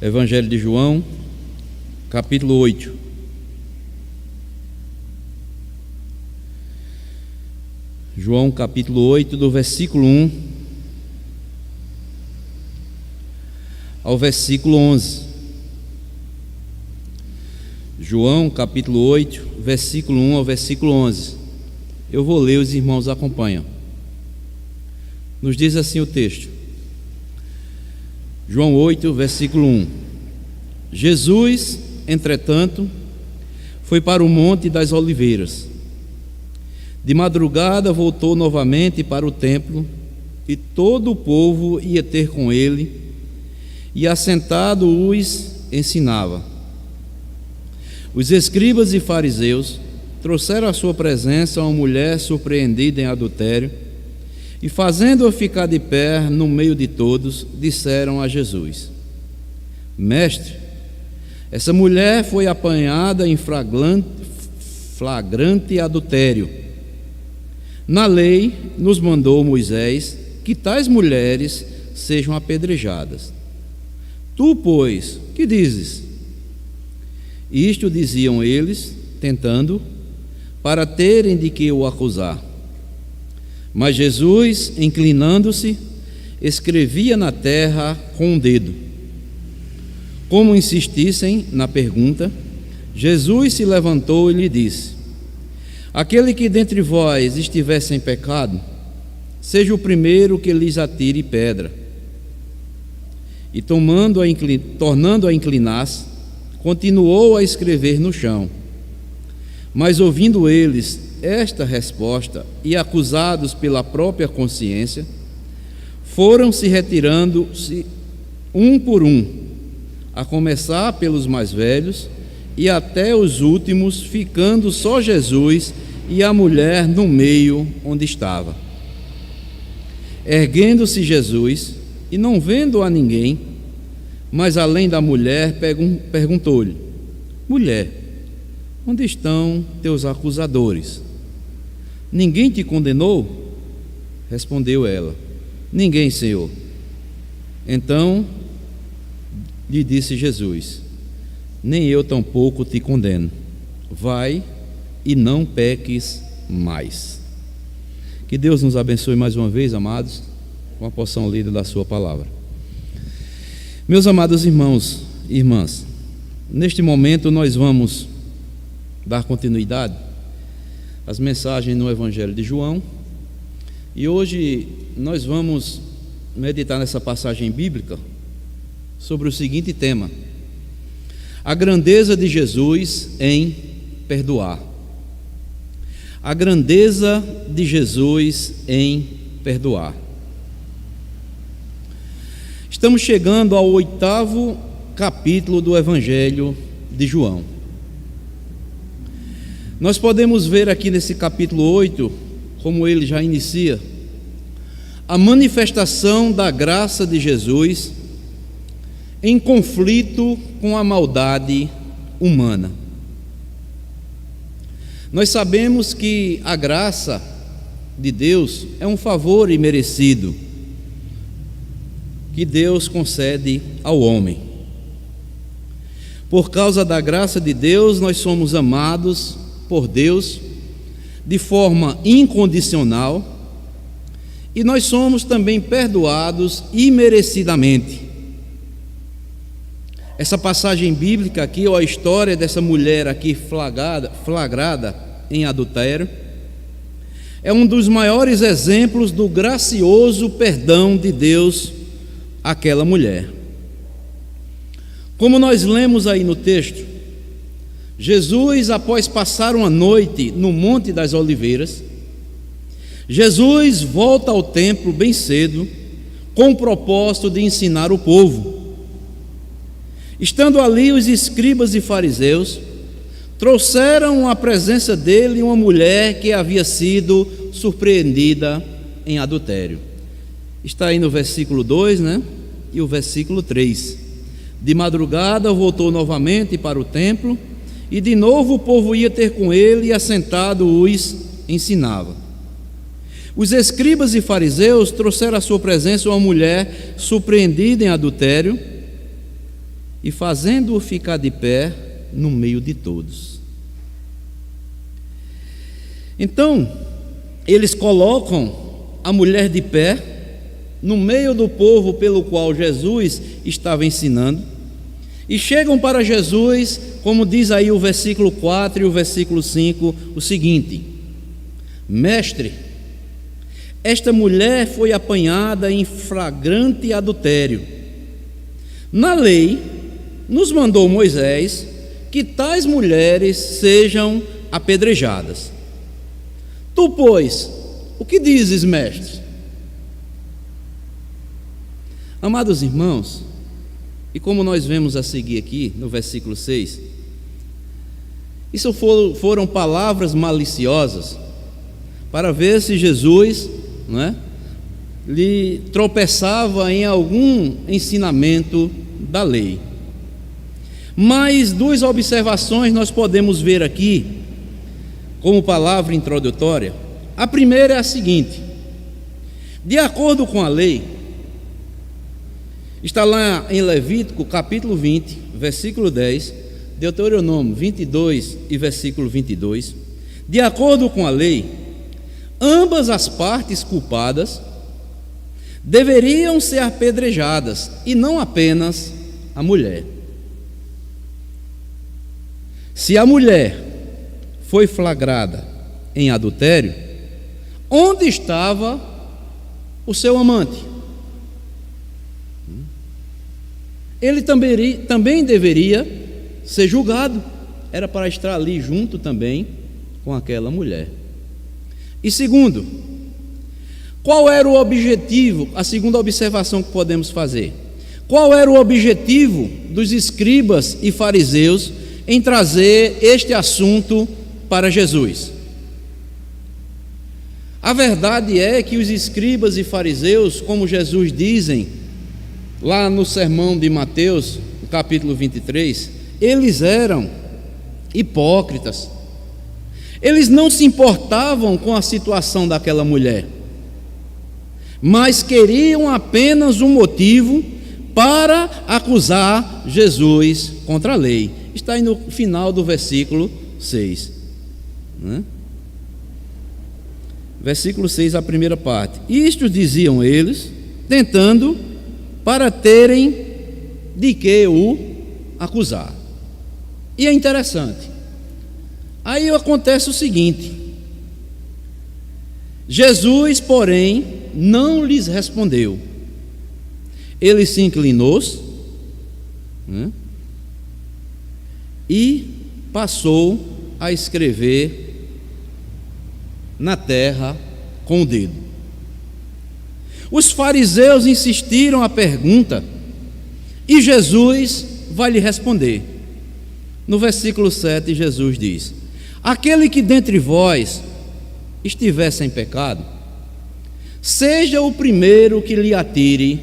Evangelho de João, capítulo 8. João, capítulo 8, do versículo 1 ao versículo 11. João, capítulo 8, versículo 1 ao versículo 11. Eu vou ler, os irmãos acompanham. Nos diz assim o texto. João 8, versículo 1. Jesus, entretanto, foi para o Monte das Oliveiras. De madrugada voltou novamente para o templo, e todo o povo ia ter com ele, e assentado os ensinava. Os escribas e fariseus trouxeram à sua presença uma mulher surpreendida em adultério, e fazendo-a ficar de pé no meio de todos, disseram a Jesus: Mestre, essa mulher foi apanhada em flagrante adultério. Na lei nos mandou Moisés que tais mulheres sejam apedrejadas. Tu, pois, que dizes? Isto diziam eles, tentando, para terem de que o acusar. Mas Jesus, inclinando-se, escrevia na terra com um dedo. Como insistissem na pergunta, Jesus se levantou e lhe disse: Aquele que dentre vós estiver sem pecado, seja o primeiro que lhes atire pedra. E tornando a inclinar-se, continuou a escrever no chão. Mas ouvindo eles esta resposta e acusados pela própria consciência, foram se retirando-se um por um, a começar pelos mais velhos e até os últimos, ficando só Jesus e a mulher no meio onde estava. Erguendo-se Jesus e não vendo a ninguém, mas além da mulher, perguntou-lhe: Mulher, onde estão teus acusadores? Ninguém te condenou? Respondeu ela: Ninguém, Senhor. Então lhe disse Jesus: Nem eu tampouco te condeno. Vai e não peques mais. Que Deus nos abençoe mais uma vez, amados, com a porção lida da sua palavra. Meus amados irmãos e irmãs, neste momento nós vamos dar continuidade às mensagens no Evangelho de João, e hoje nós vamos meditar nessa passagem bíblica sobre o seguinte tema: a grandeza de Jesus em perdoar. A grandeza de Jesus em perdoar. Estamos chegando ao 8º capítulo do Evangelho de João. Nós podemos ver aqui nesse capítulo 8, como ele já inicia, a manifestação da graça de Jesus em conflito com a maldade humana. Nós sabemos que a graça de Deus é um favor imerecido que Deus concede ao homem. Por causa da graça de Deus, nós somos amados por Deus de forma incondicional, e nós somos também perdoados imerecidamente. Essa passagem bíblica aqui, ou a história dessa mulher aqui flagrada em adultério, é um dos maiores exemplos do gracioso perdão de Deus àquela mulher. Como nós lemos aí no texto, Jesus, após passar uma noite no Monte das Oliveiras, Jesus volta ao templo bem cedo, com o propósito de ensinar o povo. Estando ali, os escribas e fariseus trouxeram à presença dele uma mulher que havia sido surpreendida em adultério. Está aí no versículo 2, né? E o versículo 3. De madrugada voltou novamente para o templo, e de novo o povo ia ter com ele, e assentado os ensinava. Os escribas e fariseus trouxeram à sua presença uma mulher surpreendida em adultério, e fazendo-o ficar de pé no meio de todos. Então, eles colocam a mulher de pé no meio do povo pelo qual Jesus estava ensinando, e chegam para Jesus, como diz aí o versículo 4 e o versículo 5, o seguinte: Mestre, esta mulher foi apanhada em flagrante adultério. Na lei, nos mandou Moisés que tais mulheres sejam apedrejadas. Tu, pois, o que dizes, mestre? Amados irmãos, e como nós vemos a seguir aqui no versículo 6, isso foram palavras maliciosas para ver se Jesus, lhe tropeçava em algum ensinamento da lei. Mas duas observações nós podemos ver aqui como palavra introdutória. A primeira é a seguinte: de acordo com a lei, está lá em Levítico capítulo 20, versículo 10, Deuteronômio 22 e versículo 22, de acordo com a lei, ambas as partes culpadas deveriam ser apedrejadas, e não apenas a mulher. Se a mulher foi flagrada em adultério, onde estava o seu amante? Ele também deveria ser julgado, era para estar ali junto também com aquela mulher. E segundo, qual era o objetivo, a segunda observação que podemos fazer? Qual era o objetivo dos escribas e fariseus em trazer este assunto para Jesus? A verdade é que os escribas e fariseus, como Jesus dizem lá no sermão de Mateus, no capítulo 23, eles eram hipócritas. Eles não se importavam com a situação daquela mulher, mas queriam apenas um motivo para acusar Jesus contra a lei. Está aí no final do versículo 6, Versículo 6, a primeira parte. Isto diziam eles, tentando para terem de que o acusar. E é interessante. Aí acontece o seguinte: Jesus, porém, não lhes respondeu. Ele se inclinou-se, e passou a escrever na terra com o dedo. Os fariseus insistiram a pergunta, e Jesus vai lhe responder. No versículo 7, Jesus diz: aquele que dentre vós estiver sem pecado, seja o primeiro que lhe atire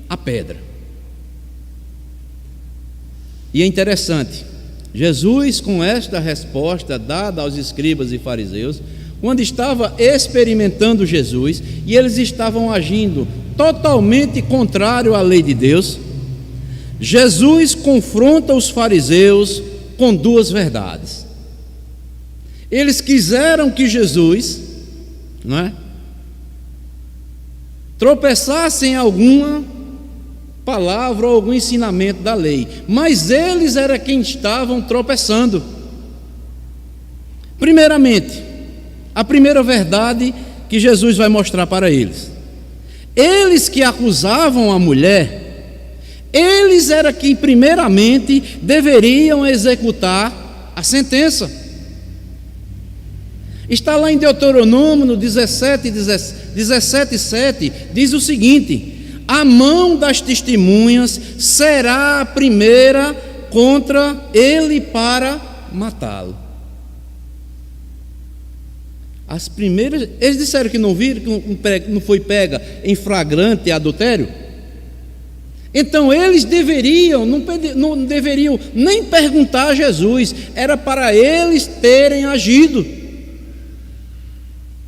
a pedra. E é interessante, Jesus, com esta resposta dada aos escribas e fariseus, quando estava experimentando Jesus, e eles estavam agindo totalmente contrário à lei de Deus, Jesus confronta os fariseus com duas verdades. Eles quiseram que Jesus, tropeçasse em alguma palavra ou algum ensinamento da lei, mas eles eram quem estavam tropeçando. Primeiramente, a primeira verdade que Jesus vai mostrar para eles: eles que acusavam a mulher, eles eram quem primeiramente deveriam executar a sentença. Está lá em Deuteronômio, no 17:7, diz o seguinte: a mão das testemunhas será a primeira contra ele para matá-lo. As primeiras, eles disseram que não viram, que não foi pega em flagrante adultério. Então eles não deveriam nem perguntar a Jesus, era para eles terem agido,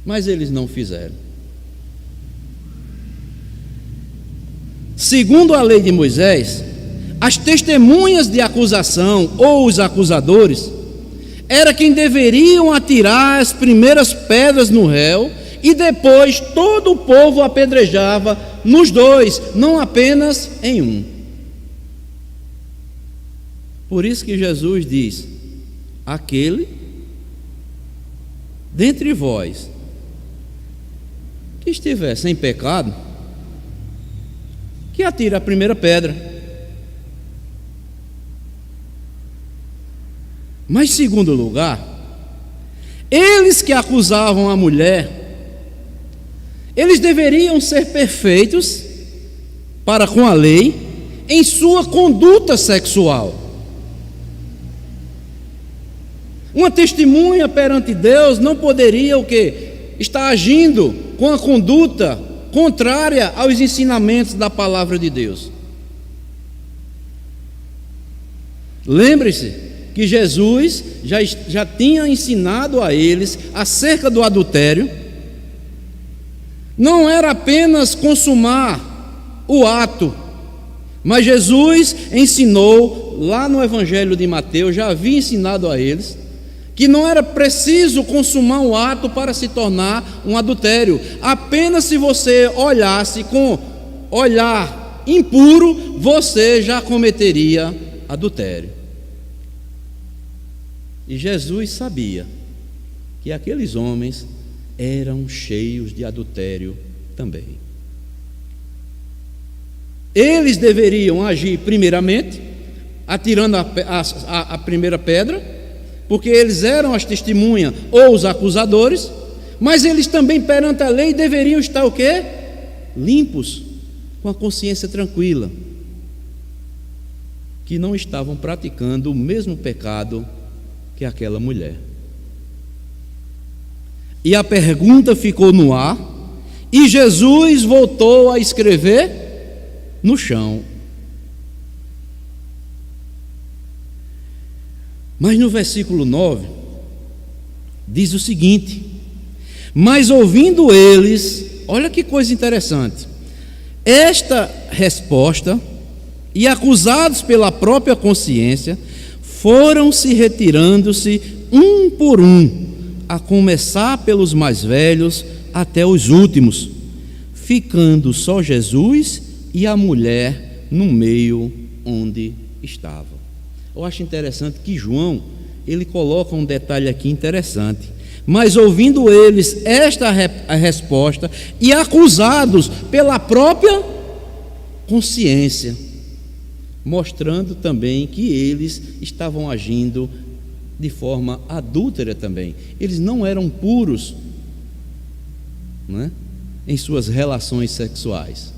mas eles não fizeram. Segundo a lei de Moisés, As testemunhas de acusação, ou os acusadores, era quem deveriam atirar as primeiras pedras no réu, e depois todo o povo apedrejava nos dois, não apenas em um. Por isso que Jesus diz: aquele dentre vós que estiver sem pecado, que atire a primeira pedra. Mas, em segundo lugar, eles que acusavam a mulher, eles deveriam ser perfeitos para com a lei em sua conduta sexual. Uma testemunha perante Deus não poderia o quê? Estar agindo com a conduta contrária aos ensinamentos da palavra de Deus. Lembre-se que Jesus já tinha ensinado a eles acerca do adultério. Não era apenas consumar o ato, mas Jesus ensinou lá no Evangelho de Mateus, já havia ensinado a eles, que não era preciso consumar um ato para se tornar um adultério. Apenas se você olhasse com olhar impuro, você já cometeria adultério. E Jesus sabia que aqueles homens eram cheios de adultério também. Eles deveriam agir primeiramente, atirando a primeira pedra, porque eles eram as testemunhas ou os acusadores, mas eles também perante a lei deveriam estar o quê? Limpos, com a consciência tranquila, que não estavam praticando o mesmo pecado que aquela mulher. E a pergunta ficou no ar, e Jesus voltou a escrever no chão. Mas no versículo 9 diz o seguinte: mas ouvindo eles, olha que coisa interessante, esta resposta, e acusados pela própria consciência, foram se retirando-se um por um, a começar pelos mais velhos até os últimos, ficando só Jesus e a mulher no meio onde estava. Eu acho interessante que João, ele coloca um detalhe aqui interessante. Mas ouvindo eles esta a resposta, e acusados pela própria consciência, mostrando também que eles estavam agindo de forma adúltera também. Eles não eram puros, né, em suas relações sexuais.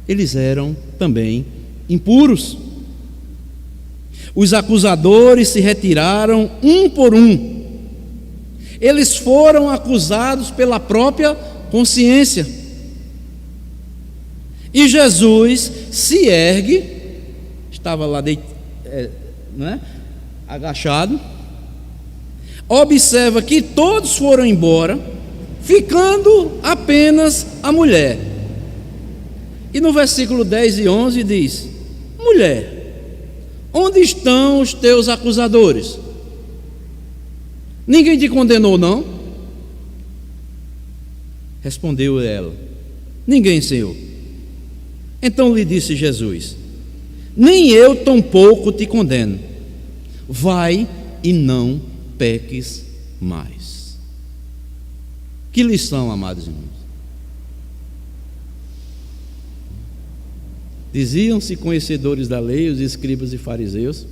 Eles eram também impuros. Os acusadores se retiraram um por um. Eles foram acusados pela própria consciência. E Jesus se ergue, estava lá agachado, observa que todos foram embora, ficando apenas a mulher. E no versículo 10 e 11 diz: mulher, onde estão os teus acusadores? Ninguém te condenou, não? Respondeu ela: ninguém, Senhor. Então lhe disse Jesus: nem eu tampouco te condeno. Vai e não peques mais. Que lição, amados irmãos. Diziam-se conhecedores da lei, os escribas e fariseus,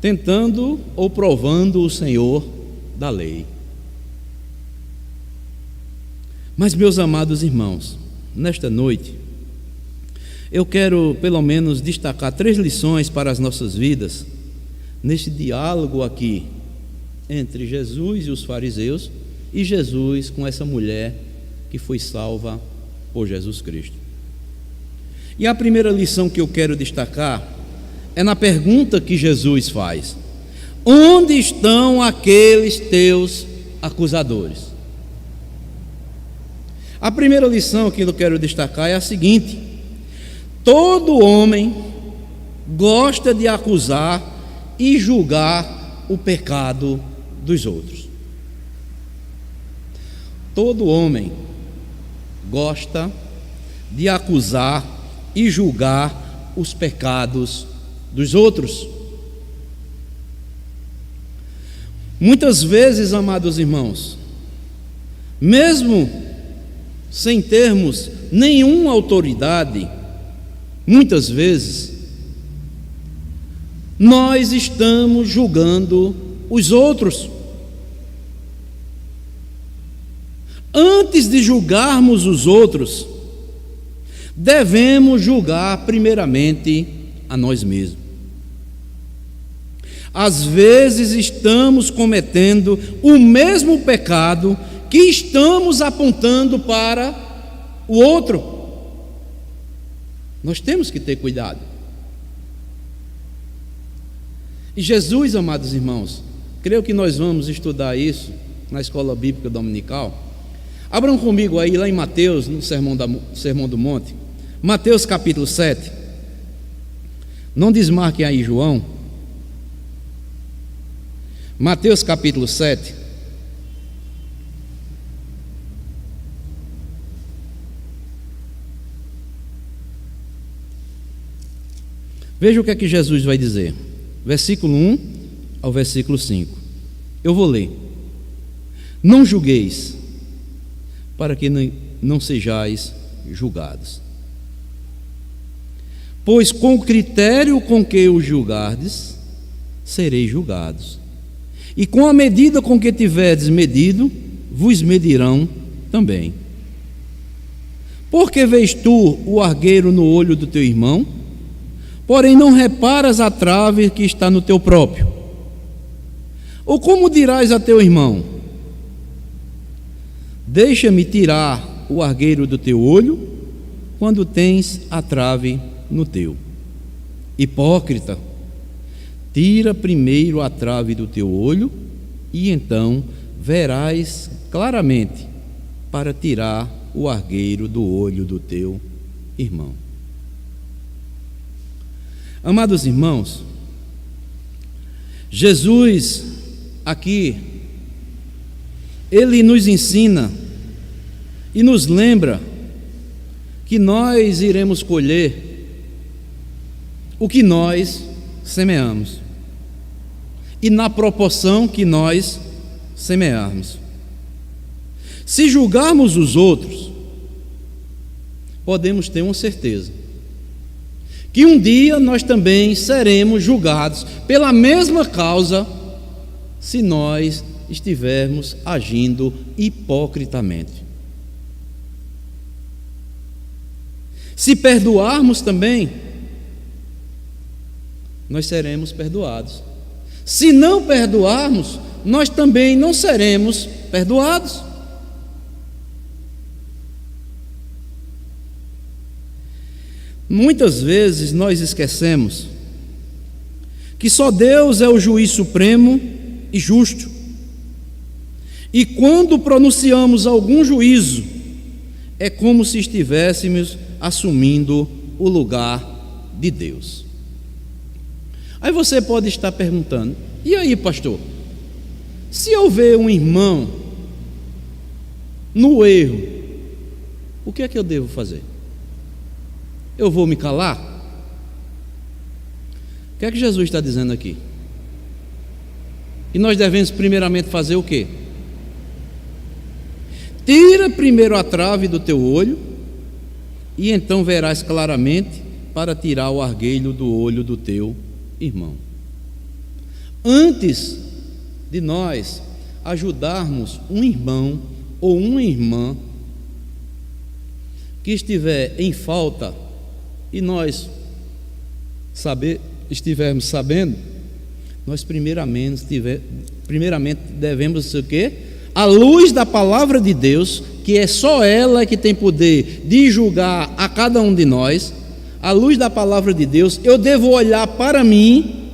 tentando ou provando o Senhor da lei. Mas, meus amados irmãos, nesta noite, eu quero pelo menos destacar 3 lições para as nossas vidas, nesse diálogo aqui, entre Jesus e os fariseus, e Jesus com essa mulher que foi salva por Jesus Cristo. E a primeira lição que eu quero destacar é na pergunta que Jesus faz: onde estão aqueles teus acusadores? A primeira lição que eu quero destacar é a seguinte: todo homem gosta de acusar e julgar o pecado dos outros. Todo homem gosta de acusar e julgar os pecados dos outros. Muitas vezes, amados irmãos, mesmo sem termos nenhuma autoridade, muitas vezes nós estamos julgando os outros. Antes de julgarmos os outros, devemos julgar primeiramente a nós mesmos. Às vezes estamos cometendo o mesmo pecado que estamos apontando para o outro. Nós temos que ter cuidado. E Jesus, amados irmãos, creio que nós vamos estudar isso na escola bíblica dominical. Abram comigo aí lá em Mateus, no Sermão do Monte, Mateus capítulo 7. Não desmarquem aí João. Mateus capítulo 7. Veja o que é que Jesus vai dizer. Versículo 1 ao versículo 5. Eu vou ler. Não julgueis, para que não sejais julgados. Pois com o critério com que os julgardes, sereis julgados. E com a medida com que tiverdes medido, vos medirão também. Porque vês tu o argueiro no olho do teu irmão, porém não reparas a trave que está no teu próprio? Ou como dirás a teu irmão: deixa-me tirar o argueiro do teu olho, quando tens a trave no teu? Hipócrita, tira primeiro a trave do teu olho, e então verás claramente para tirar o argueiro do olho do teu irmão. Amados irmãos, Jesus aqui, Ele nos ensina e nos lembra que nós iremos colher o que nós semeamos, e na proporção que nós semearmos. Se julgarmos os outros, podemos ter uma certeza que um dia nós também seremos julgados pela mesma causa, se nós estivermos agindo hipocritamente. Se perdoarmos também, nós seremos perdoados. Se não perdoarmos, nós também não seremos perdoados. Muitas vezes nós esquecemos que só Deus é o juiz supremo e justo. E quando pronunciamos algum juízo, é como se estivéssemos assumindo o lugar de Deus. Aí você pode estar perguntando: e aí, pastor? Se eu ver um irmão no erro, o que é que eu devo fazer? Eu vou me calar? O que é que Jesus está dizendo aqui? E nós devemos primeiramente fazer o quê? Tira primeiro a trave do teu olho, e então verás claramente para tirar o argueiro do olho do teu irmão. Antes de nós ajudarmos um irmão ou uma irmã que estiver em falta, e nós estivermos sabendo, nós primeiramente devemos o quê? À luz da palavra de Deus, que é só ela que tem poder de julgar a cada um de nós, à luz da palavra de Deus, eu devo olhar para mim,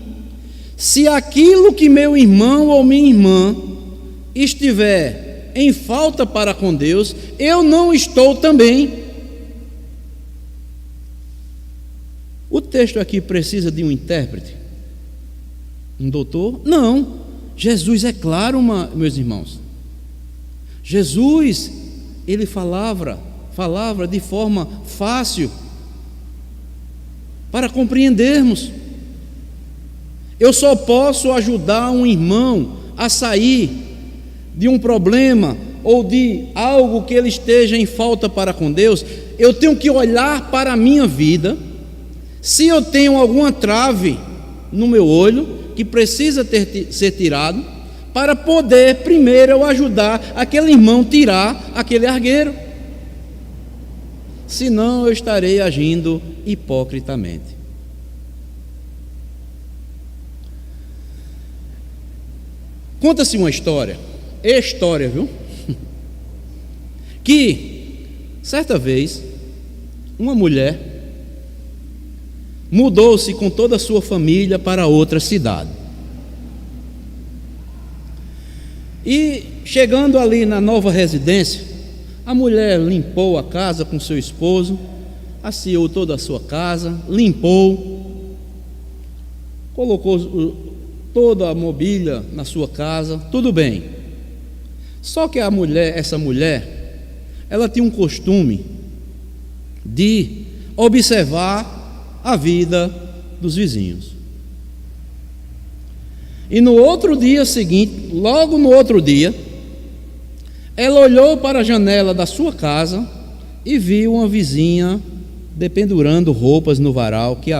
se aquilo que meu irmão ou minha irmã estiver em falta para com Deus, eu não estou também. O texto aqui precisa de um intérprete? Um doutor? Não. Jesus é claro, meus irmãos. Jesus, ele falava de forma fácil para compreendermos. Eu só posso ajudar um irmão a sair de um problema ou de algo que ele esteja em falta para com Deus. Eu tenho que olhar para a minha vida. Se eu tenho alguma trave no meu olho que precisa ser tirado, para poder primeiro eu ajudar aquele irmão a tirar aquele argueiro. Senão eu estarei agindo hipocritamente. Conta-se uma história, viu? Que certa vez uma mulher mudou-se com toda a sua família para outra cidade. E chegando ali na nova residência, a mulher limpou a casa com seu esposo, asseou toda a sua casa, limpou, colocou toda a mobília na sua casa, tudo bem. Só que essa mulher, ela tinha um costume de observar a vida dos vizinhos. E no outro dia seguinte, logo no outro dia, ela olhou para a janela da sua casa e viu uma vizinha dependurando roupas no varal que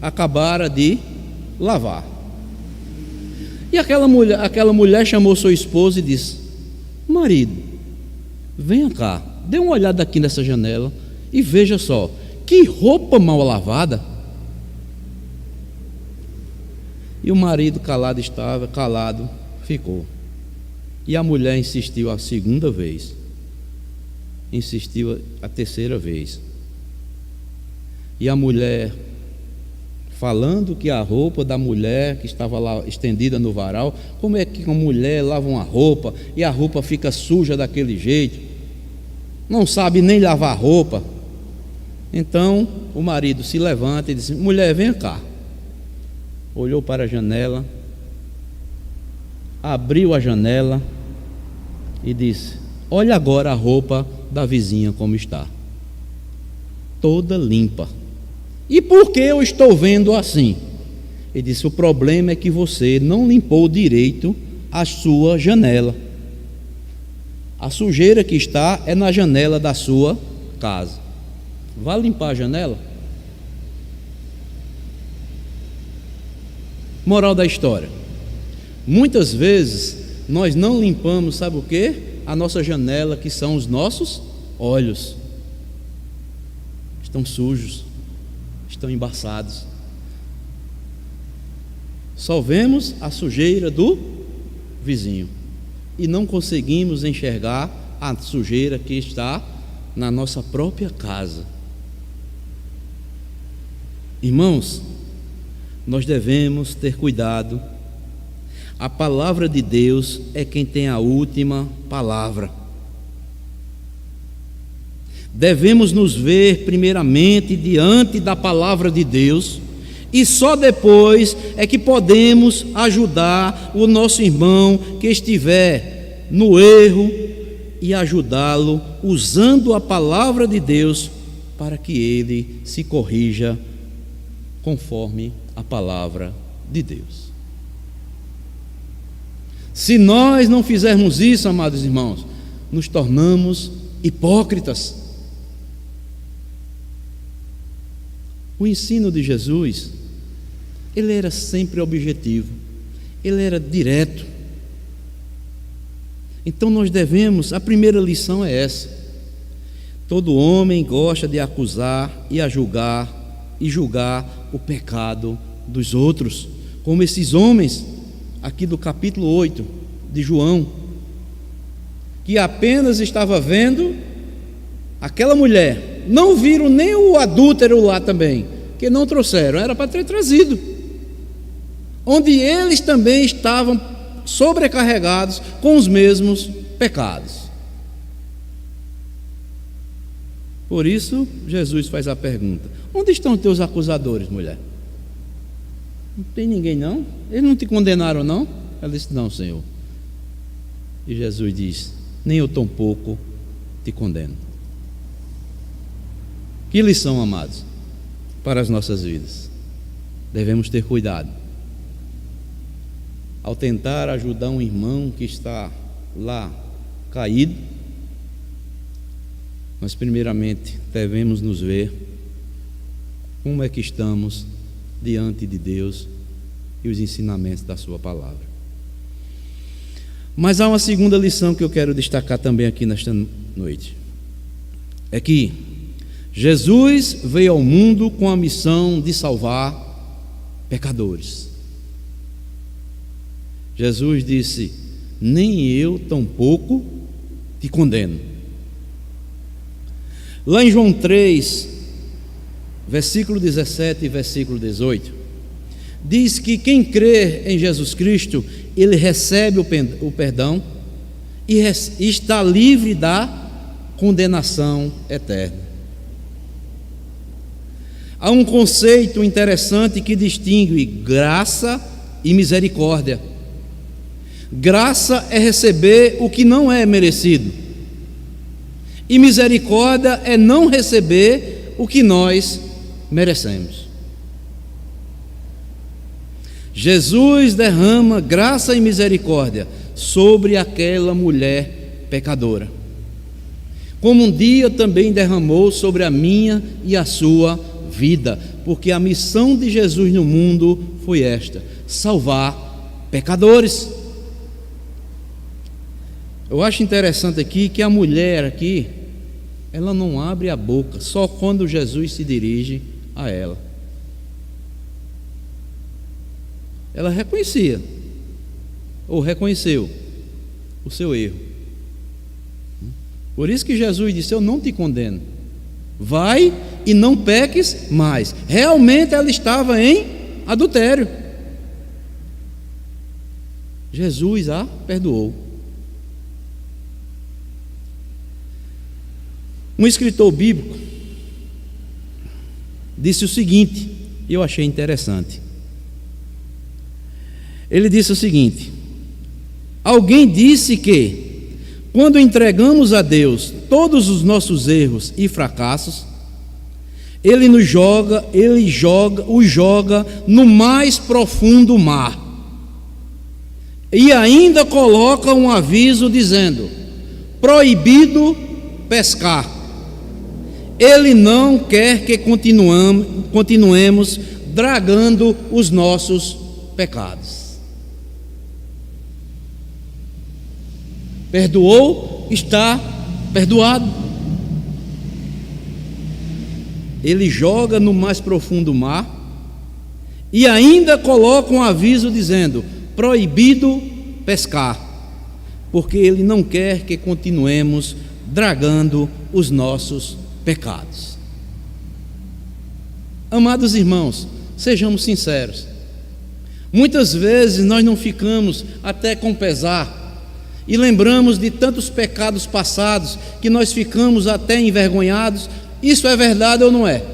acabara de lavar. E aquela mulher chamou seu esposo e disse: marido, venha cá, dê uma olhada aqui nessa janela e veja só, que roupa mal lavada. E o marido calado ficou. E a mulher insistiu a segunda vez, insistiu a terceira vez. E a mulher, falando que a roupa da mulher que estava lá estendida no varal, como é que uma mulher lava uma roupa e a roupa fica suja daquele jeito, não sabe nem lavar roupa. Então o marido se levanta e diz: mulher, vem cá. Olhou para a janela, abriu a janela e disse: olha agora a roupa da vizinha como está, toda limpa. E por que eu estou vendo assim? Ele disse: o problema é que você não limpou direito a sua janela. A sujeira que está é na janela da sua casa. Vá limpar a janela. Moral da história: muitas vezes nós não limpamos, sabe o que? A nossa janela, que são os nossos olhos. Estão sujos, estão embaçados. Só vemos a sujeira do vizinho e não conseguimos enxergar a sujeira que está na nossa própria casa. Irmãos, nós devemos ter cuidado. A palavra de Deus é quem tem a última palavra. Devemos nos ver primeiramente diante da palavra de Deus, e só depois é que podemos ajudar o nosso irmão que estiver no erro e ajudá-lo usando a palavra de Deus para que ele se corrija conforme a palavra de Deus. Se nós não fizermos isso, amados irmãos, nos tornamos hipócritas. O ensino de Jesus, ele era sempre objetivo, ele era direto. Então nós devemos, a primeira lição é essa: todo homem gosta de acusar e julgar o pecado dos outros, como esses homens aqui do capítulo 8 de João, que apenas estava vendo aquela mulher, não viram nem o adúltero lá também, que não trouxeram, era para ter trazido, onde eles também estavam sobrecarregados com os mesmos pecados. Por isso, Jesus faz a pergunta: onde estão teus acusadores, mulher? Não tem ninguém, não? Eles não te condenaram, não? Ela disse: não, Senhor. E Jesus diz: nem eu tampouco te condeno. Que lição, amados, para as nossas vidas. Devemos ter cuidado ao tentar ajudar um irmão que está lá caído. Nós primeiramente devemos nos ver como é que estamos diante de Deus e os ensinamentos da sua palavra. Mas há uma segunda lição que eu quero destacar também aqui nesta noite. É que Jesus veio ao mundo com a missão de salvar pecadores. Jesus disse: nem eu tampouco te condeno. Lá em João 3, versículo 17 e versículo 18, diz que quem crê em Jesus Cristo, ele recebe o perdão e está livre da condenação eterna. Há um conceito interessante que distingue graça e misericórdia. Graça é receber o que não é merecido, e misericórdia é não receber o que nós merecemos. Jesus derrama graça e misericórdia sobre aquela mulher pecadora, como um dia também derramou sobre a minha e a sua vida, porque a missão de Jesus no mundo foi esta: salvar pecadores. Eu acho interessante aqui que a mulher aqui, ela não abre a boca, só quando Jesus se dirige a ela. Ela reconhecia, ou reconheceu o seu erro. Por isso que Jesus disse: eu não te condeno, vai e não peques mais. Realmente ela estava em adultério. Jesus a perdoou. Um escritor bíblico disse o seguinte, e eu achei interessante. Ele disse o seguinte: alguém disse que quando entregamos a Deus todos os nossos erros e fracassos, Ele os joga no mais profundo mar, e ainda coloca um aviso dizendo: proibido pescar. Ele não quer que continuemos dragando os nossos pecados. Perdoou, está perdoado. Ele joga no mais profundo mar e ainda coloca um aviso dizendo: proibido pescar, porque Ele não quer que continuemos dragando os nossos pecados. Amados irmãos, sejamos sinceros. Muitas vezes nós não ficamos até com pesar e lembramos de tantos pecados passados que nós ficamos até envergonhados. Isso é verdade ou não é?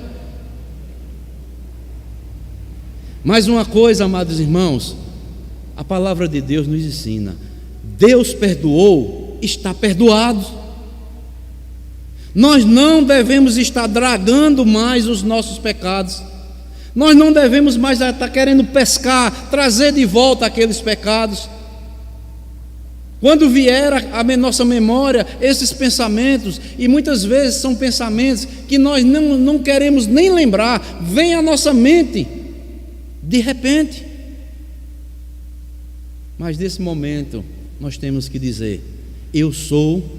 Mais uma coisa, amados irmãos, a palavra de Deus nos ensina: Deus perdoou, está perdoado. Nós não devemos estar dragando mais os nossos pecados. Nós não devemos mais estar querendo pescar, trazer de volta aqueles pecados. Quando vier à nossa memória esses pensamentos, e muitas vezes são pensamentos que nós não queremos nem lembrar, vem à nossa mente de repente. Mas nesse momento nós temos que dizer: eu sou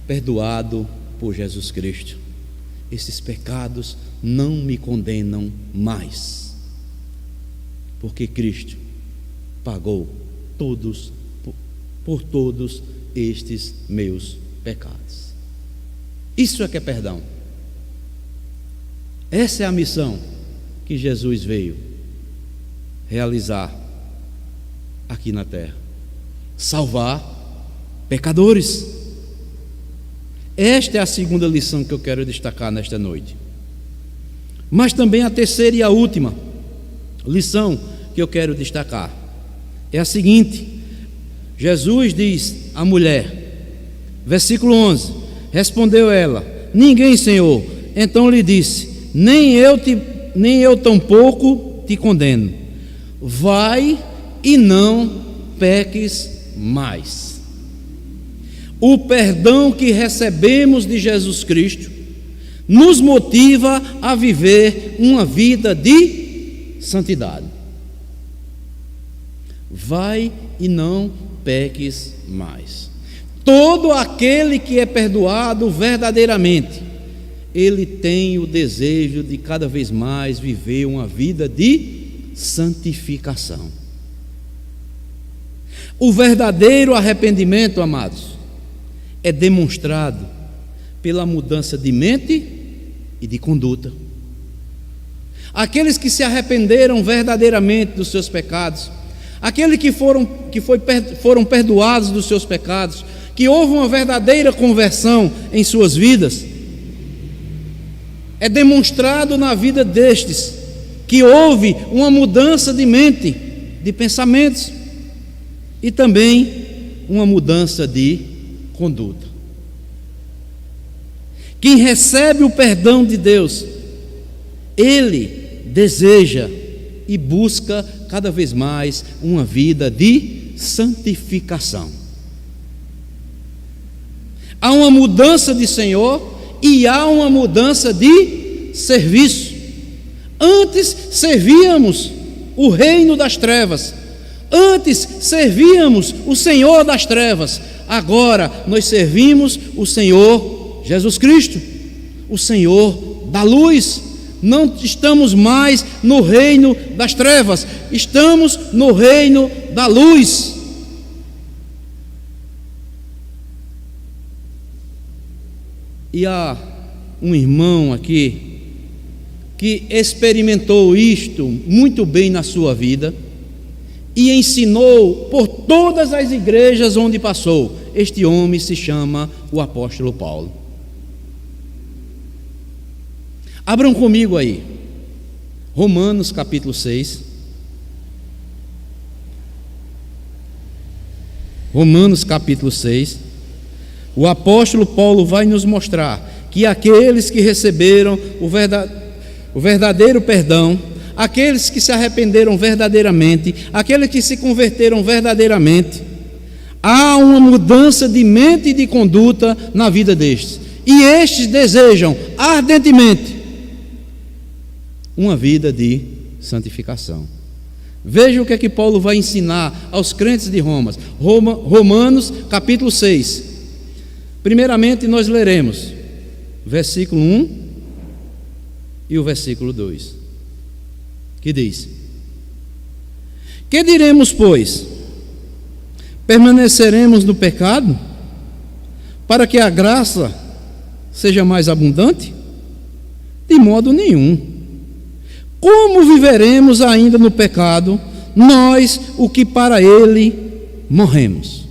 perdoado por Jesus Cristo. Esses pecados não me condenam mais, porque Cristo pagou por todos estes meus pecados. Isso é que é perdão. Essa é a missão que Jesus veio realizar aqui na terra: salvar pecadores. Esta é a segunda lição que eu quero destacar nesta noite. Mas também a terceira e a última lição que eu quero destacar é a seguinte: Jesus diz à mulher, versículo 11: respondeu ela: ninguém, Senhor. Então lhe disse: nem eu tampouco te condeno. Vai e não peques mais. O perdão que recebemos de Jesus Cristo nos motiva a viver uma vida de santidade. Vai e não peques mais. Todo aquele que é perdoado verdadeiramente, ele tem o desejo de cada vez mais viver uma vida de santificação. O verdadeiro arrependimento, amados, é demonstrado pela mudança de mente e de conduta. Aqueles que se arrependeram verdadeiramente dos seus pecados, aqueles que foram perdoados dos seus pecados, que houve uma verdadeira conversão em suas vidas, é demonstrado na vida destes que houve uma mudança de mente, de pensamentos, e também uma mudança de conduta. Quem recebe o perdão de Deus, ele deseja e busca cada vez mais uma vida de santificação. Há uma mudança de Senhor e há uma mudança de serviço. Antes servíamos o reino das trevas, antes servíamos o Senhor das trevas, agora nós servimos o Senhor Jesus Cristo, o Senhor da luz. Não estamos mais no reino das trevas, estamos no reino da luz. E há um irmão aqui que experimentou isto muito bem na sua vida e ensinou por todas as igrejas onde passou. Este homem se chama o apóstolo Paulo. Abram comigo aí, Romanos capítulo 6. Romanos capítulo 6. O apóstolo Paulo vai nos mostrar que aqueles que receberam o verdadeiro perdão, aqueles que se arrependeram verdadeiramente, aqueles que se converteram verdadeiramente, há uma mudança de mente e de conduta na vida destes, e estes desejam ardentemente uma vida de santificação. Veja o que é que Paulo vai ensinar aos crentes de Romanos capítulo 6. Primeiramente nós leremos versículo 1 e o versículo 2, que diz: que diremos, pois? Permaneceremos no pecado para que a graça seja mais abundante? De modo nenhum. Como viveremos ainda no pecado, nós, o que para ele morremos?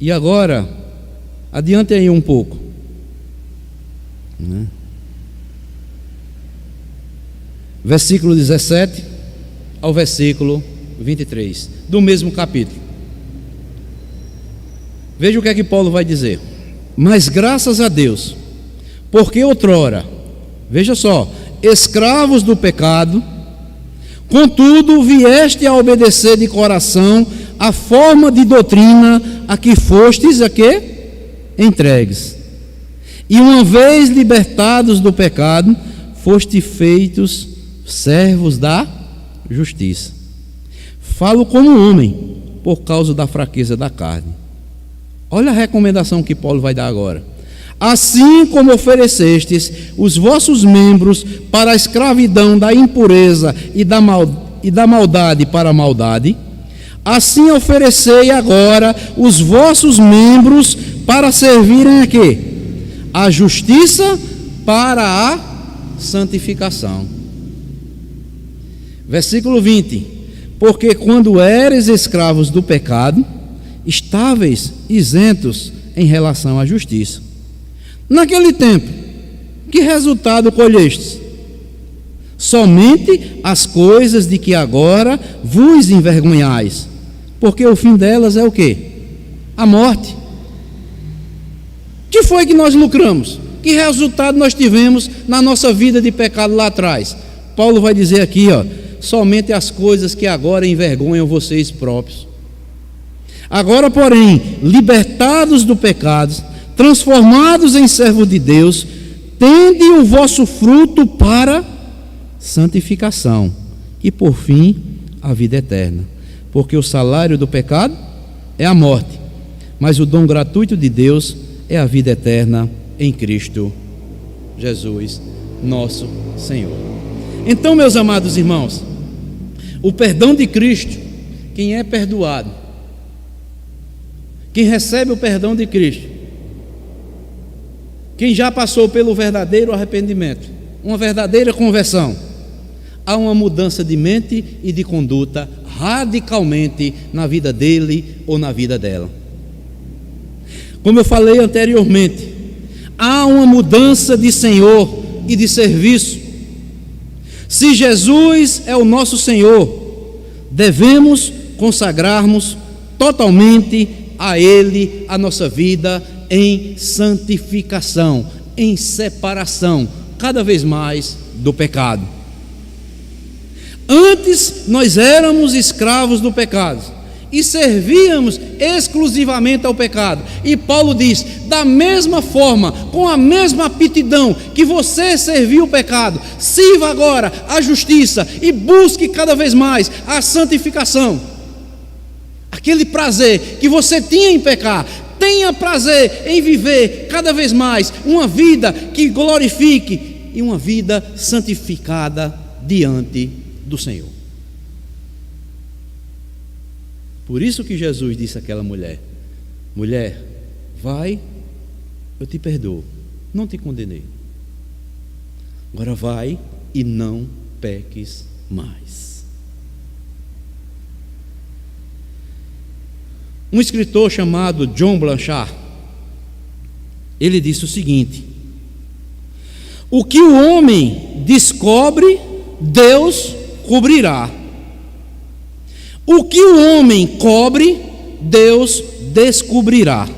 E agora, adiante aí um pouco, versículo 17 ao versículo 23 do mesmo capítulo. Veja o que é que Paulo vai dizer: mas graças a Deus, porque outrora, veja só, escravos do pecado, contudo vieste a obedecer de coração a forma de doutrina a que fostes entregues. E uma vez libertados do pecado, foste feitos servos da justiça. Falo como homem, por causa da fraqueza da carne. Olha a recomendação que Paulo vai dar agora. Assim como oferecestes os vossos membros para a escravidão da impureza e da maldade para a maldade, assim oferecei agora os vossos membros para servirem a quê? A justiça para a santificação. Versículo 20: porque quando eres escravos do pecado, estáveis isentos em relação à justiça. Naquele tempo, que resultado colhestes? Somente as coisas de que agora vos envergonhais, porque o fim delas é o quê? A morte. Que foi que nós lucramos? Que resultado nós tivemos na nossa vida de pecado lá atrás? Paulo vai dizer aqui, somente as coisas que agora envergonham vocês próprios. Agora, porém, libertados do pecado, transformados em servos de Deus, tende o vosso fruto para santificação e, por fim, a vida eterna. Porque o salário do pecado é a morte, mas o dom gratuito de Deus é a vida eterna em Cristo Jesus, nosso Senhor. Então, meus amados irmãos, o perdão de Cristo, quem é perdoado, quem recebe o perdão de Cristo, quem já passou pelo verdadeiro arrependimento, uma verdadeira conversão, há uma mudança de mente e de conduta radicalmente na vida dele ou na vida dela. Como eu falei anteriormente, há uma mudança de Senhor e de serviço. Se Jesus é o nosso Senhor, devemos consagrarmos totalmente a Ele a nossa vida em santificação, em separação, cada vez mais do pecado. Antes nós éramos escravos do pecado e servíamos exclusivamente ao pecado. E Paulo diz: da mesma forma, com a mesma aptidão que você serviu o pecado, sirva agora a justiça e busque cada vez mais a santificação. Aquele prazer que você tinha em pecar, tenha prazer em viver cada vez mais uma vida que glorifique e uma vida santificada diante do Senhor. Por isso que Jesus disse àquela mulher: mulher, vai, eu te perdoo, não te condenei. Agora vai e não peques mais. Um escritor chamado John Blanchard, ele disse o seguinte: o que o homem descobre, Deus cobrirá. O que o homem cobre, Deus descobrirá.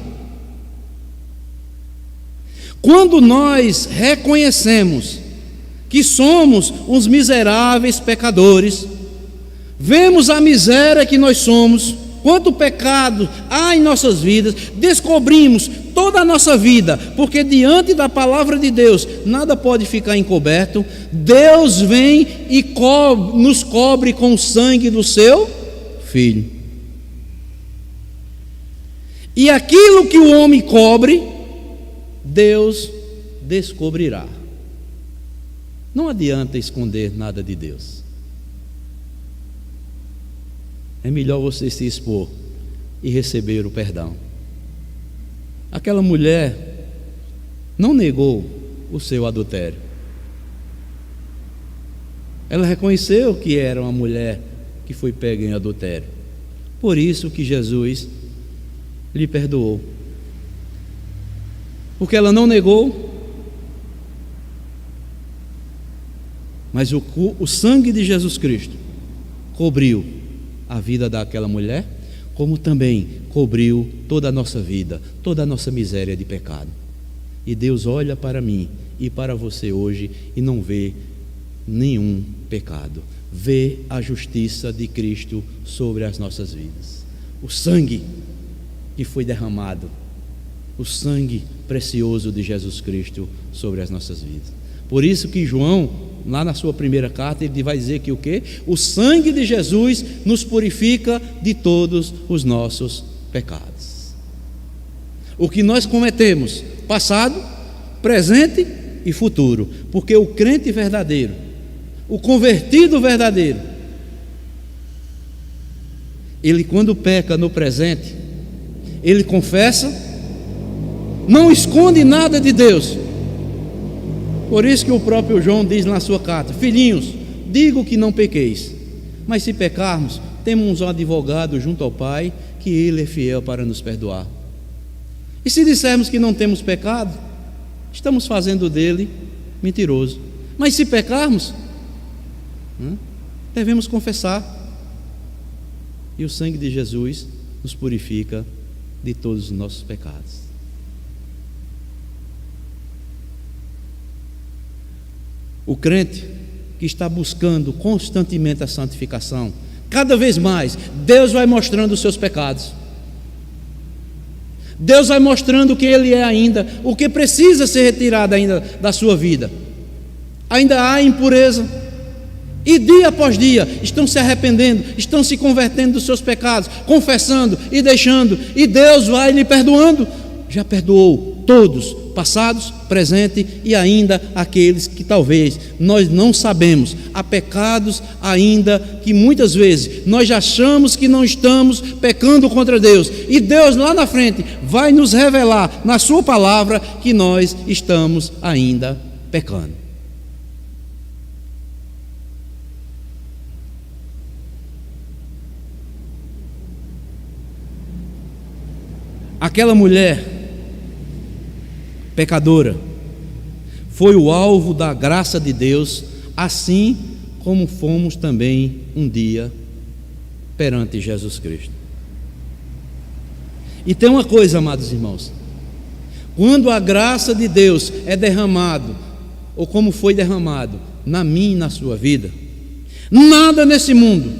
Quando nós reconhecemos que somos uns miseráveis pecadores, vemos a miséria que nós somos, quanto pecado há em nossas vidas, descobrimos toda a nossa vida, porque diante da palavra de Deus nada pode ficar encoberto. Deus vem e nos cobre com o sangue do seu Filho. E aquilo que o homem cobre, Deus descobrirá. Não adianta esconder nada de Deus. É melhor você se expor e receber o perdão. Aquela mulher não negou o seu adultério. Ela reconheceu que era uma mulher que foi pega em adultério. Por isso que Jesus lhe perdoou. Porque ela não negou, mas o sangue de Jesus Cristo cobriu a vida daquela mulher, como também cobriu toda a nossa vida, toda a nossa miséria de pecado. E Deus olha para mim e para você hoje e não vê nenhum pecado, vê a justiça de Cristo sobre as nossas vidas. O sangue que foi derramado, o sangue precioso de Jesus Cristo sobre as nossas vidas. Por isso que João, lá na sua primeira carta, ele vai dizer que o quê? O sangue de Jesus nos purifica de todos os nossos pecados. O que nós cometemos, passado, presente e futuro, porque o crente verdadeiro, o convertido verdadeiro, ele quando peca no presente, ele confessa, não esconde nada de Deus. Por isso que o próprio João diz na sua carta: filhinhos, digo que não pequeis. Mas se pecarmos, temos um advogado junto ao Pai, que Ele é fiel para nos perdoar. E se dissermos que não temos pecado, estamos fazendo dele mentiroso. Mas se pecarmos, devemos confessar, e o sangue de Jesus nos purifica de todos os nossos pecados. O crente que está buscando constantemente a santificação, cada vez mais, Deus vai mostrando os seus pecados. Deus vai mostrando quem Ele é ainda, o que precisa ser retirado ainda da sua vida. Ainda há impureza, e dia após dia estão se arrependendo, estão se convertendo dos seus pecados, confessando e deixando, e Deus vai lhe perdoando. Já perdoou todos, passados, presente e ainda aqueles que talvez nós não sabemos. Há pecados ainda que muitas vezes nós já achamos que não estamos pecando contra Deus, e Deus lá na frente vai nos revelar na sua palavra que nós estamos ainda pecando. Aquela mulher pecadora foi o alvo da graça de Deus, assim como fomos também um dia perante Jesus Cristo. E tem uma coisa, amados irmãos, quando a graça de Deus é derramado, ou como foi derramado na minha e na sua vida, nada nesse mundo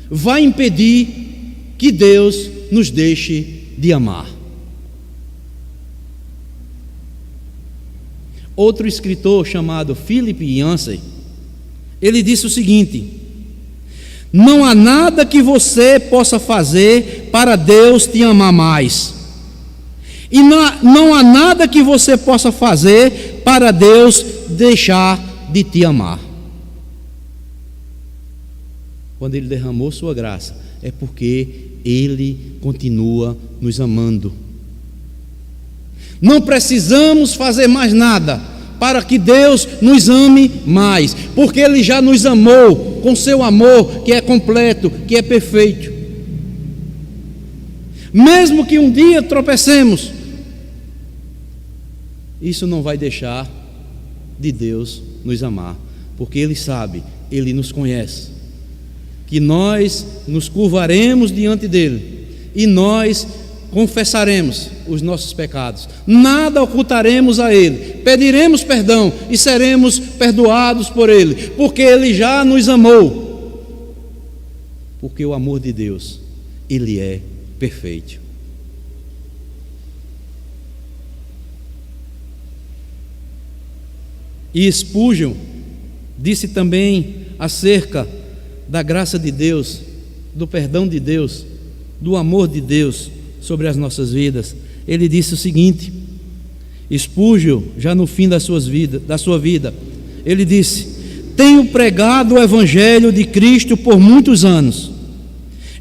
vai impedir que Deus nos deixe de amar. Outro escritor chamado Philip Yancey, ele disse o seguinte: não há nada que você possa fazer para Deus te amar mais, e não há nada que você possa fazer para Deus deixar de te amar. Quando Ele derramou sua graça, é porque Ele continua nos amando. Não precisamos fazer mais nada para que Deus nos ame mais, porque Ele já nos amou com seu amor que é completo, que é perfeito. Mesmo que um dia tropecemos, isso não vai deixar de Deus nos amar, porque Ele sabe, Ele nos conhece, que nós nos curvaremos diante dEle e nós confessaremos os nossos pecados, nada ocultaremos a Ele, pediremos perdão e seremos perdoados por Ele, porque Ele já nos amou, porque o amor de Deus, Ele é perfeito. E Spurgeon disse também acerca da graça de Deus, do perdão de Deus, do amor de Deus sobre as nossas vidas. Ele disse o seguinte, Spurgeon, já no fim da sua vida, ele disse: tenho pregado o Evangelho de Cristo por muitos anos,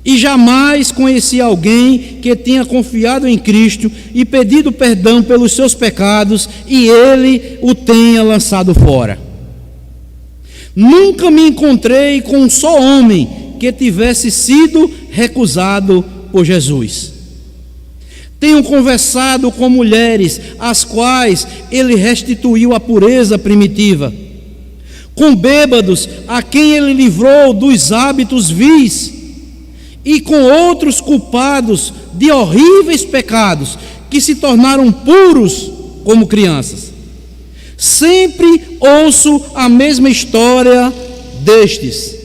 e jamais conheci alguém que tenha confiado em Cristo e pedido perdão pelos seus pecados e Ele o tenha lançado fora. Nunca me encontrei com um só homem que tivesse sido recusado por Jesus. Tenho conversado com mulheres às quais Ele restituiu a pureza primitiva, com bêbados a quem Ele livrou dos hábitos vis, e com outros culpados de horríveis pecados que se tornaram puros como crianças. Sempre ouço a mesma história destes,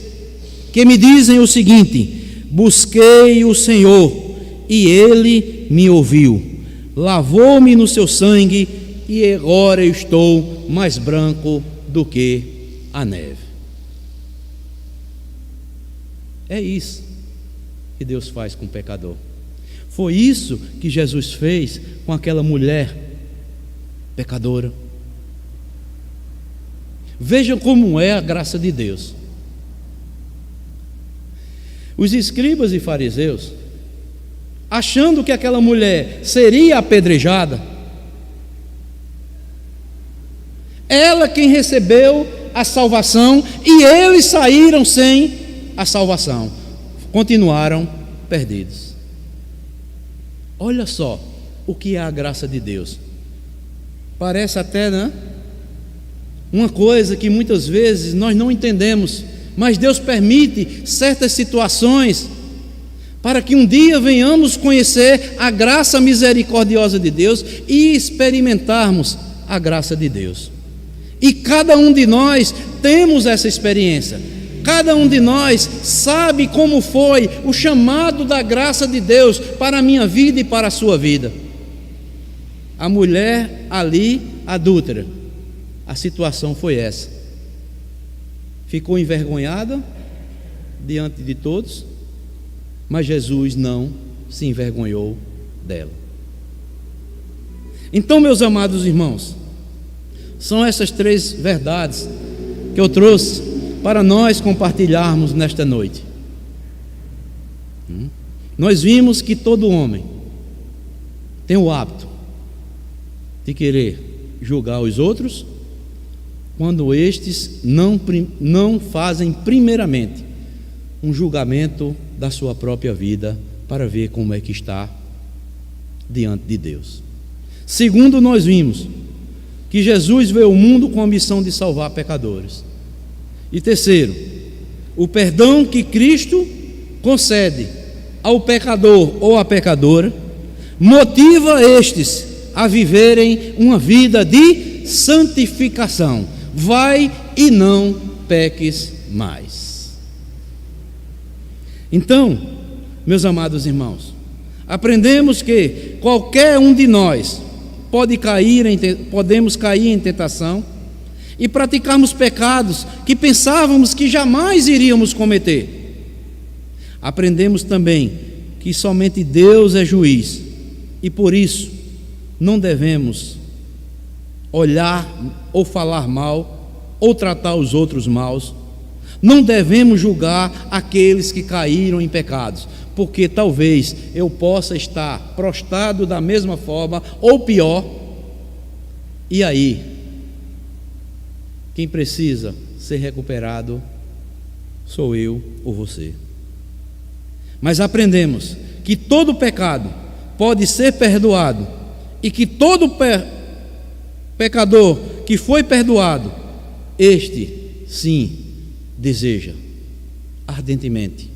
que me dizem o seguinte: busquei o Senhor e Ele me ouviu, lavou-me no seu sangue e agora eu estou mais branco do que a neve. É isso que Deus faz com o pecador. Foi isso que Jesus fez com aquela mulher pecadora. Vejam como é a graça de Deus. Os escribas e fariseus, achando que aquela mulher seria apedrejada, ela quem recebeu a salvação, e eles saíram sem a salvação, continuaram perdidos. Olha só o que é a graça de Deus. Parece até, né, uma coisa que muitas vezes nós não entendemos, mas Deus permite certas situações para que um dia venhamos conhecer a graça misericordiosa de Deus e experimentarmos a graça de Deus. E cada um de nós temos essa experiência. Cada um de nós sabe como foi o chamado da graça de Deus para a minha vida e para a sua vida. A mulher ali, adúltera, a situação foi essa. Ficou envergonhada diante de todos, mas Jesus não se envergonhou dela. Então, meus amados irmãos, são essas 3 verdades que eu trouxe para nós compartilharmos nesta noite. Nós vimos que todo homem tem o hábito de querer julgar os outros quando estes não fazem primeiramente um julgamento da sua própria vida para ver como é que está diante de Deus. Segundo, nós vimos que Jesus veio ao mundo com a missão de salvar pecadores. E terceiro, o perdão que Cristo concede ao pecador ou à pecadora motiva estes a viverem uma vida de santificação. Vai e não peques mais. Então, meus amados irmãos, aprendemos que qualquer um de nós podemos cair em tentação e praticarmos pecados que pensávamos que jamais iríamos cometer. Aprendemos também que somente Deus é juiz e por isso não devemos olhar ou falar mal ou tratar os outros maus. Não devemos julgar aqueles que caíram em pecados, porque talvez eu possa estar prostrado da mesma forma ou pior, e aí quem precisa ser recuperado sou eu ou você. Mas aprendemos que todo pecado pode ser perdoado e que todo pecador que foi perdoado, este sim deseja ardentemente,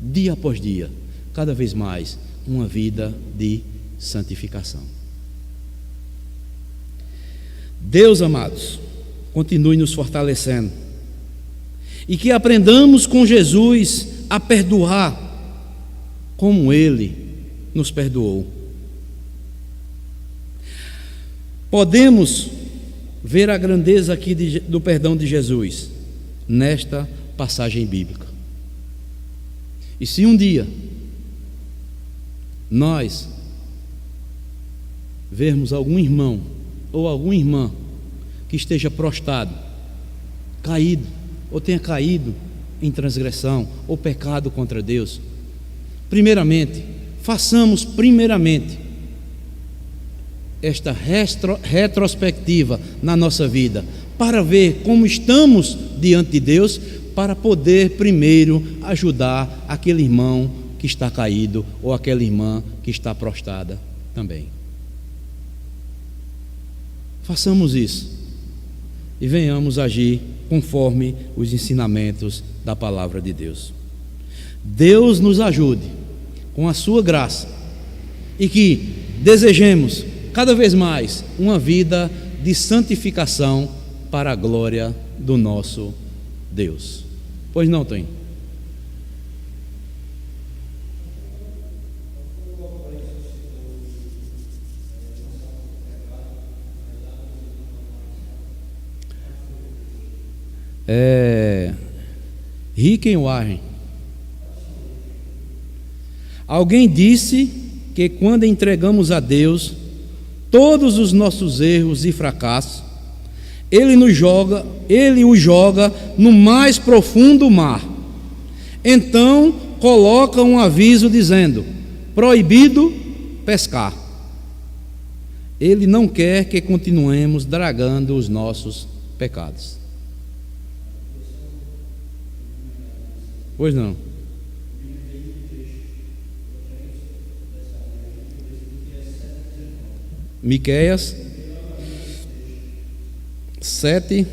dia após dia, cada vez mais, uma vida de santificação. Deus, amados, continue nos fortalecendo e que aprendamos com Jesus a perdoar como Ele nos perdoou. Podemos ver a grandeza aqui do perdão de Jesus nesta passagem bíblica. E se um dia nós vermos algum irmão ou alguma irmã que esteja prostrado, caído, ou tenha caído em transgressão ou pecado contra Deus, primeiramente, façamos esta retrospectiva na nossa vida, para ver como estamos diante de Deus, para poder primeiro ajudar aquele irmão que está caído ou aquela irmã que está prostrada também. Façamos isso e venhamos agir conforme os ensinamentos da palavra de Deus. Deus nos ajude com a sua graça e que desejemos cada vez mais uma vida de santificação para a glória do nosso Deus. Pois não, Tom? Rick Warren. Alguém disse que quando entregamos a Deus todos os nossos erros e fracassos, Ele os joga no mais profundo mar. Então coloca um aviso dizendo: proibido pescar. Ele não quer que continuemos dragando os nossos pecados. Pois não. Miqueias 7.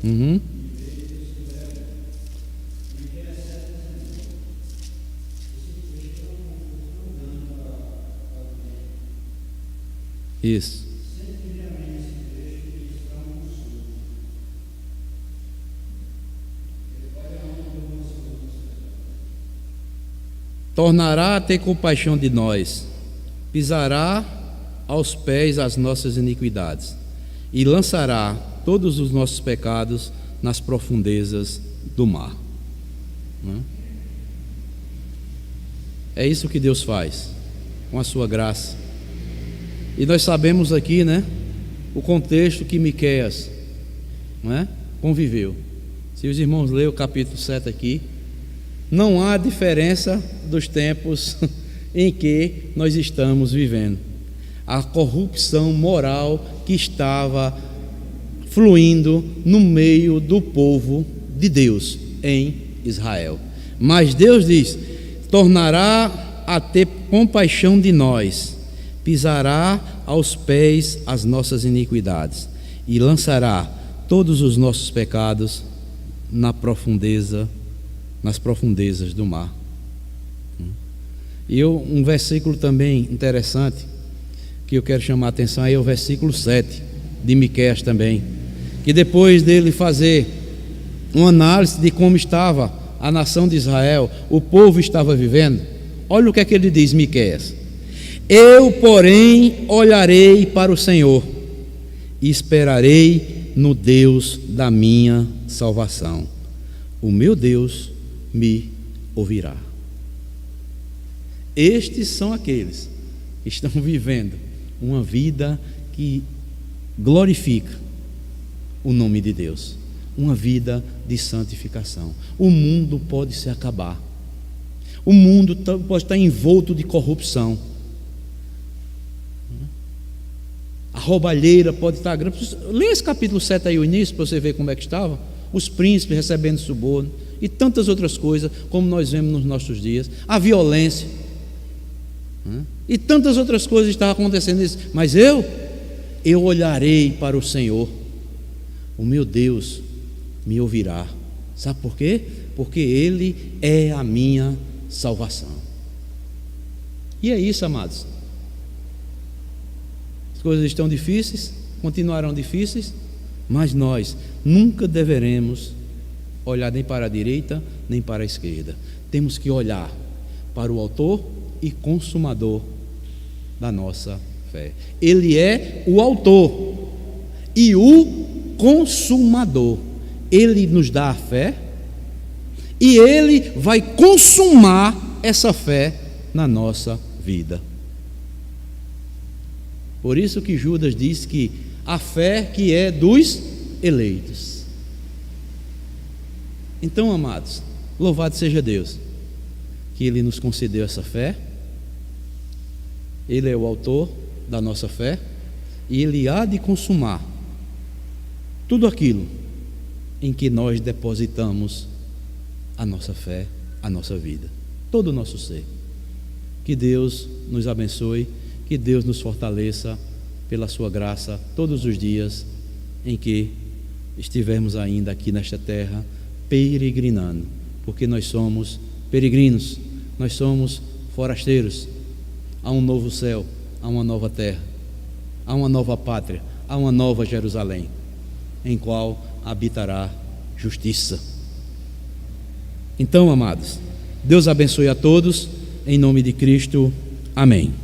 Uhum. Isso. Tornará a ter compaixão de nós, pisará aos pés as nossas iniquidades e lançará todos os nossos pecados nas profundezas do mar. É isso que Deus faz com a sua graça. E nós sabemos aqui, o contexto que Miqueias, conviveu. Se os irmãos lerem o capítulo 7 aqui, não há diferença dos tempos em que nós estamos vivendo. A corrupção moral que estava fluindo no meio do povo de Deus em Israel. Mas Deus diz: tornará a ter compaixão de nós, pisará aos pés as nossas iniquidades e lançará todos os nossos pecados nas profundezas do mar. E um versículo também interessante que eu quero chamar a atenção é o versículo 7 de Miqueias também, que depois dele fazer uma análise de como estava a nação de Israel, o povo estava vivendo, olha o que é que ele diz, Miqueias: eu, porém, olharei para o Senhor e esperarei no Deus da minha salvação. O meu Deus me ouvirá. Estes são aqueles que estão vivendo uma vida que glorifica o nome de Deus, uma vida de santificação. O mundo pode se acabar, o mundo pode estar envolto de corrupção, a roubalheira pode estar grande. Lê esse capítulo 7 aí, o início, para você ver como é que estava. Os príncipes recebendo suborno e tantas outras coisas, como nós vemos nos nossos dias, a violência, e tantas outras coisas estavam acontecendo. Mas eu olharei para o Senhor, o meu Deus me ouvirá. Sabe por quê? Porque Ele é a minha salvação. E é isso, amados. As coisas estão difíceis, continuarão difíceis, mas nós nunca deveremos olhar nem para a direita nem para a esquerda. Temos que olhar para o autor e consumador da nossa fé. Ele é o autor e o consumador. Ele nos dá a fé e Ele vai consumar essa fé na nossa vida. Por isso que Judas diz que a fé que é dos eleitos. Então, amados, louvado seja Deus, que Ele nos concedeu essa fé. Ele é o autor da nossa fé e Ele há de consumar tudo aquilo em que nós depositamos a nossa fé, a nossa vida, todo o nosso ser. Que Deus nos abençoe, que Deus nos fortaleça pela sua graça todos os dias em que estivermos ainda aqui nesta terra peregrinando, porque nós somos peregrinos, nós somos forasteiros. Há um novo céu, há uma nova terra, há uma nova pátria, há uma nova Jerusalém, em qual habitará justiça. Então, amados, Deus abençoe a todos, em nome de Cristo, amém.